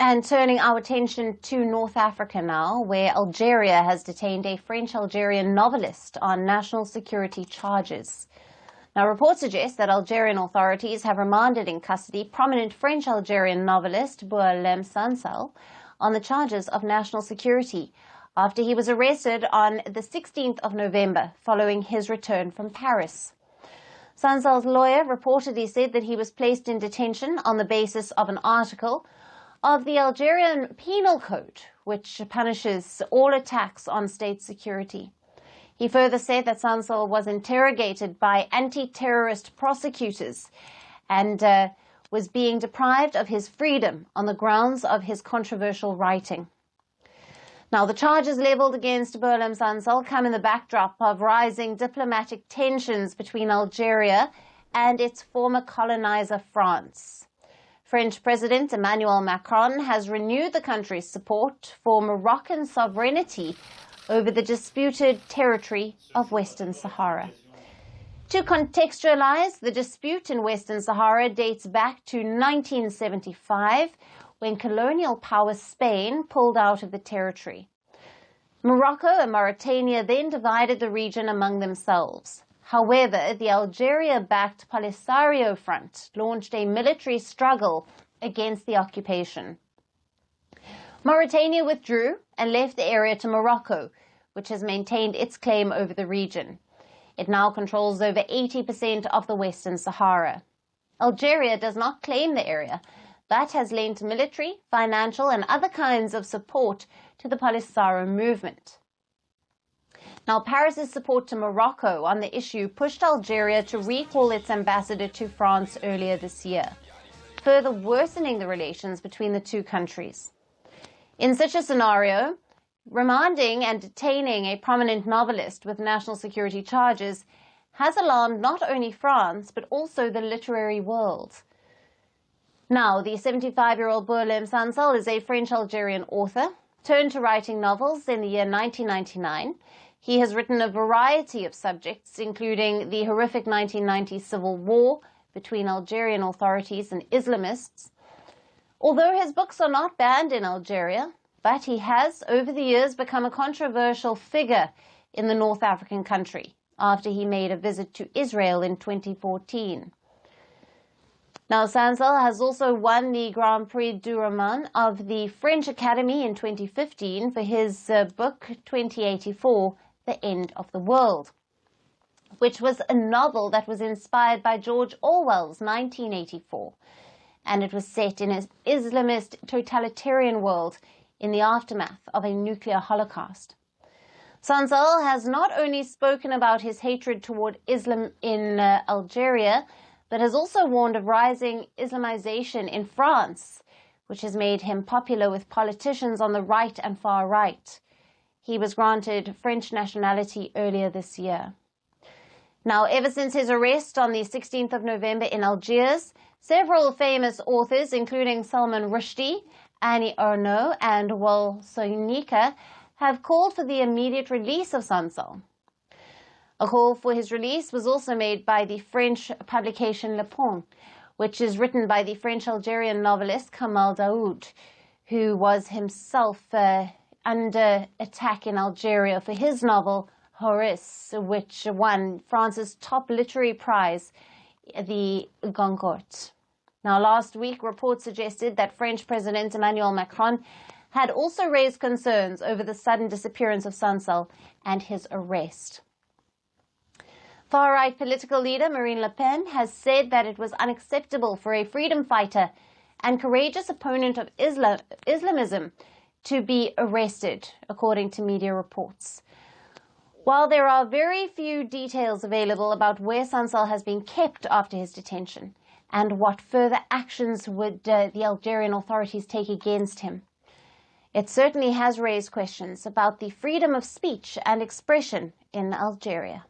And turning our attention to North Africa now, where Algeria has detained a French-Algerian novelist on national security charges. Now, reports suggest that Algerian authorities have remanded in custody prominent French-Algerian novelist Boualem Sansal on the charges of national security after he was arrested on the 16th of November following his return from Paris. Sansal's lawyer reportedly said that he was placed in detention on the basis of an article of the Algerian Penal Code, which punishes all attacks on state security. He further said that Sansal was interrogated by anti-terrorist prosecutors and was being deprived of his freedom on the grounds of his controversial writing. Now, the charges leveled against Boualem Sansal come in the backdrop of rising diplomatic tensions between Algeria and its former colonizer France. French President Emmanuel Macron has renewed the country's support for Moroccan sovereignty over the disputed territory of Western Sahara. To contextualize, the dispute in Western Sahara dates back to 1975, when colonial power Spain pulled out of the territory. Morocco and Mauritania then divided the region among themselves. However, the Algeria-backed Polisario Front launched a military struggle against the occupation. Mauritania withdrew and left the area to Morocco, which has maintained its claim over the region. It now controls over 80% of the Western Sahara. Algeria does not claim the area, but has lent military, financial and other kinds of support to the Polisario movement. Now, Paris's support to Morocco on the issue pushed Algeria to recall its ambassador to France earlier this year, further worsening the relations between the two countries. In such a scenario, remanding and detaining a prominent novelist with national security charges has alarmed not only France, but also the literary world. Now, the 75-year-old Boualem Sansal is a French-Algerian author, turned to writing novels in the year 1999. He has written a variety of subjects, including the horrific 1990 civil war between Algerian authorities and Islamists. Although his books are not banned in Algeria, but he has, over the years, become a controversial figure in the North African country after he made a visit to Israel in 2014. Now, Sansal has also won the Grand Prix du Roman of the French Academy in 2015 for his book 2084, The End of the World, which was a novel that was inspired by George Orwell's 1984, and it was set in an Islamist totalitarian world in the aftermath of a nuclear holocaust. Sansal has not only spoken about his hatred toward Islam in Algeria, but has also warned of rising Islamization in France, which has made him popular with politicians on the right and far right. He was granted French nationality earlier this year. Now, ever since his arrest on the 16th of November in Algiers, several famous authors, including Salman Rushdie, Annie Ernaux, and Wal Soyinka, have called for the immediate release of Sansal. A call for his release was also made by the French publication Le Point, which is written by the French-Algerian novelist Kamal Daoud, who was himself under attack in Algeria for his novel Horace, which won France's top literary prize, the Goncourt. Now, last week, reports suggested that French President Emmanuel Macron had also raised concerns over the sudden disappearance of Sansal and his arrest. Far-right political leader Marine Le Pen has said that it was unacceptable for a freedom fighter and courageous opponent of Islamism to be arrested, according to media reports. While there are very few details available about where Sansal has been kept after his detention and what further actions would the Algerian authorities take against him, it certainly has raised questions about the freedom of speech and expression in Algeria.